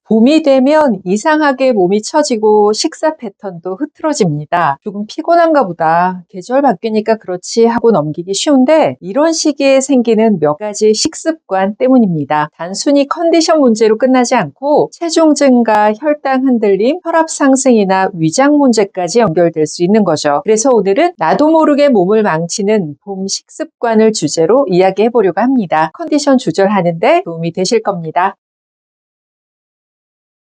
봄이 되면 이상하게 몸이 처지고 식사 패턴도 흐트러집니다. 조금 피곤한가 보다. 계절 바뀌니까 그렇지 하고 넘기기 쉬운데 이런 시기에 생기는 몇 가지 식습관 때문입니다. 단순히 컨디션 문제로 끝나지 않고 체중 증가, 혈당 흔들림, 혈압 상승이나 위장 문제까지 연결될 수 있는 거죠. 그래서 오늘은 나도 모르게 몸을 망치는 봄 식습관을 주제로 이야기해 보려고 합니다. 컨디션 조절하는데 도움이 되실 겁니다.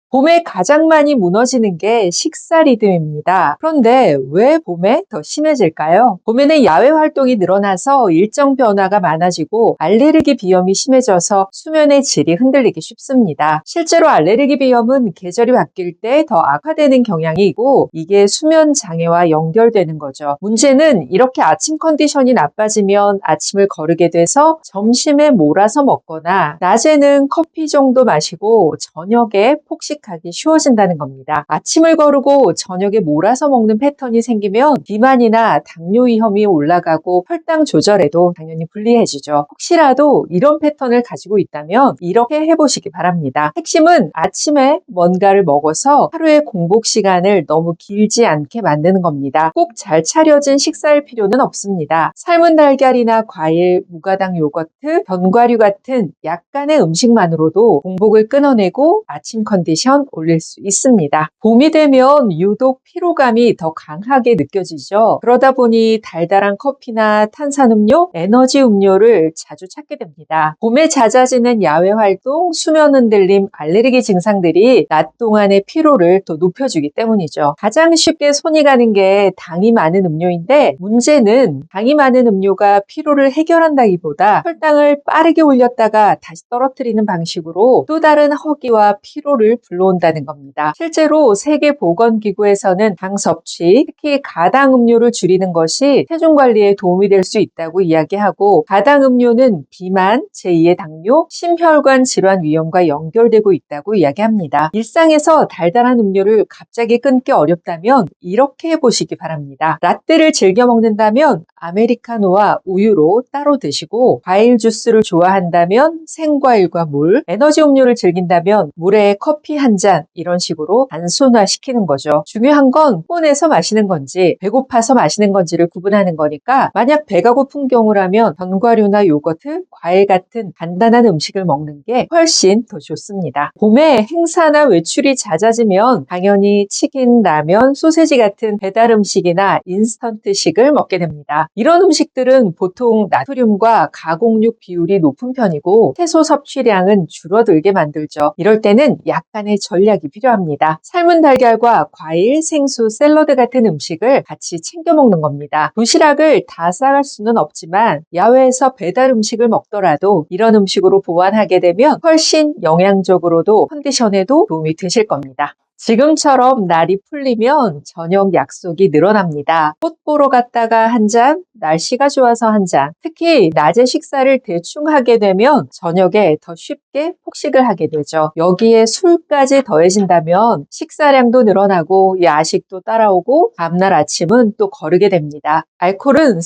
봄에 가장 많이 무너지는 게 식사 리듬입니다. 그런데 왜 봄에 더 심해질까요? 봄에는 야외 활동이 늘어나서 일정 변화가 많아지고 알레르기 비염이 심해져서 수면의 질이 흔들리기 쉽습니다. 실제로 알레르기 비염은 계절이 바뀔 때 더 악화되는 경향이 있고 이게 수면 장애와 연결되는 거죠. 문제는 이렇게 아침 컨디션이 나빠지면 아침을 거르게 돼서 점심에 몰아서 먹거나 낮에는 커피 정도 마시고 저녁에 폭식하기 쉬워진다는 겁니다. 아침을 거르고 저녁에 몰아서 먹는 패턴이 생기면 비만이나 당뇨 위험이 올라가고 혈당 조절에도 당연히 불리해지죠. 혹시라도 이런 패턴을 가지고 있다면 이렇게 해보시기 바랍니다. 핵심은 아침에 뭔가를 먹어서 하루의 공복 시간을 너무 길지 않게 만드는 겁니다. 꼭 잘 차려진 식사일 필요는 없습니다. 삶은 달걀이나 과일, 무가당 요거트, 견과류 같은 약간의 음식만으로도 공복을 끊어내고 아침 컨디션 올릴 수 있습니다. 봄이 되면 유독 피로감이 더 강하게 느껴지죠. 그러다 보니 달달한 커피나 탄산음료, 에너지 음료를 자주 찾게 됩니다. 봄에 잦아지는 야외 활동, 수면 흔들림, 알레르기 증상들이 낮 동안의 피로를 더 높여주기 때문이죠. 가장 쉽게 손이 가는 게 당이 많은 음료인데 문제는 당이 많은 음료가 피로를 해결한다기보다 혈당을 빠르게 올렸다가 다시 떨어뜨리는 방식으로 또 다른 허기와 피로를 불러온다는 겁니다. 실제로 세계보건기구에서는 당 섭취, 특히 가당 음료를 줄이는 것이 체중 관리에 도움이 될 수 있다고 이야기하고 가당 음료는 비만, 제2의 당뇨, 심혈관 질환 위험과 연결되고 있다고 이야기합니다. 일상에서 달달한 음료를 갑자기 끊기 어렵다면 이렇게 해보시기 바랍니다. 라떼를 즐겨 먹는다면 아메리카노와 우유로 따로 드시고 과일 주스를 좋아한다면 생과일과 물, 에너지 음료를 즐긴다면 물에 커피 한 잔 이런 식으로 단순화시키는 거죠. 중요한 건 폰에서 마시는 건지 배고파서 마시는 건지를 구분하는 거니까 만약 배가 고픈 경우라면 견과류나 요거트, 과일 같은 간단한 음식을 먹는 게 훨씬 더 좋습니다. 봄에 행사나 외출이 잦아지면 당연히 치킨, 라면, 소세지 같은 배달 음식이나 인스턴트식을 먹게 됩니다. 이런 음식들은 보통 나트륨과 가공육 비율이 높은 편이고 채소 섭취량은 줄어들게 만들죠. 이럴 때는 약간의 전략이 필요합니다. 삶은 달걀과 과일, 생수, 샐러드 같은 음식을 같이 챙겨 먹는 겁니다. 도시락을 다 싸갈 수는 없지만 야외에서 배달 음식을 먹더라도 이런 음식으로 보완하게 되면 훨씬 영양적으로도 컨디션에도 도움이 되실 겁니다. 지금처럼 날이 풀리면 저녁 약속이 늘어납니다. 꽃 보러 갔다가 한 잔, 날씨가 좋아서 한 잔. 특히 낮에 식사를 대충 하게 되면 저녁에 더 쉽게 폭식을 하게 되죠. 여기에 술까지 더해진다면 식사량도 늘어나고 야식도 따라오고 다음날 아침은 또 거르게 됩니다. 알코올은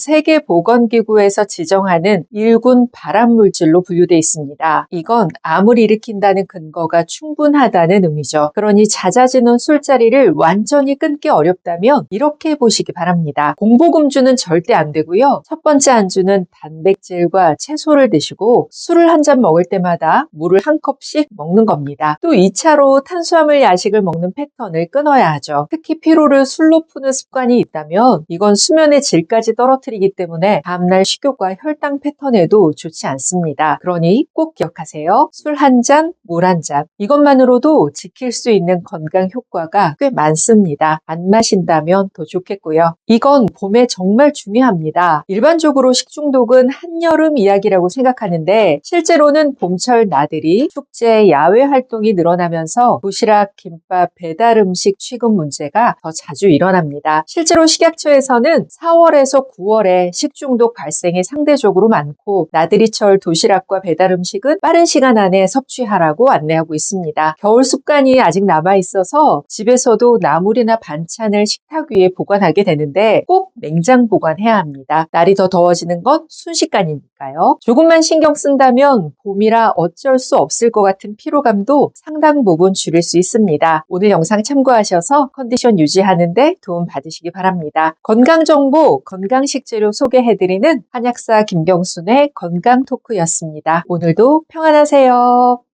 세계보건기구에서 지정하는 1군 발암물질로 분류되어 있습니다. 이건 암을 일으킨다는 근거가 충분하다는 의미죠. 그러니 잦아지는 술자리를 완전히 끊기 어렵다면 이렇게 해보시기 바랍니다. 공복음주는 절대 안 되고요. 첫 번째 안주는 단백질과 채소를 드시고 술을 한 잔 먹을 때마다 물을 한 컵씩 먹는 겁니다. 또 2차로 탄수화물 야식을 먹는 패턴을 끊어야 하죠. 특히 피로를 술로 푸는 습관이 있다면 이건 수면의 질까지 떨어뜨리기 때문에 다음날 식욕과 혈당 패턴에도 좋지 않습니다. 그러니 꼭 기억하세요. 술 한 잔, 물 한 잔. 이것만으로도 지킬 수 있는 건강 효과가 꽤 많습니다. 안 마신다면 더 좋겠고요. 이건 봄에 정말 중요합니다. 일반적으로 식중독은 한여름 이야기라고 생각하는데 실제로는 봄철 나들이, 축제, 야외 활동이 늘어나면서 도시락, 김밥, 배달 음식 취급 문제가 더 자주 일어납니다. 실제로 식약처에서는 4월에서 9월에 식중독 발생이 상대적으로 많고 나들이철 도시락과 배달 음식은 빠른 시간 안에 섭취하라고 안내하고 있습니다. 겨울 습관이 아직 남아있어 있어서 집에서도 나물이나 반찬을 식탁 위에 보관하게 되는데 꼭 냉장 보관해야 합니다. 날이 더 더워지는 건 순식간이니까요. 조금만 신경 쓴다면 봄이라 어쩔 수 없을 것 같은 피로감도 상당 부분 줄일 수 있습니다. 오늘 영상 참고하셔서 컨디션 유지하는데 도움 받으시기 바랍니다. 건강정보, 건강식재료 소개해드리는 한약사 김경순의 건강토크였습니다. 오늘도 평안하세요.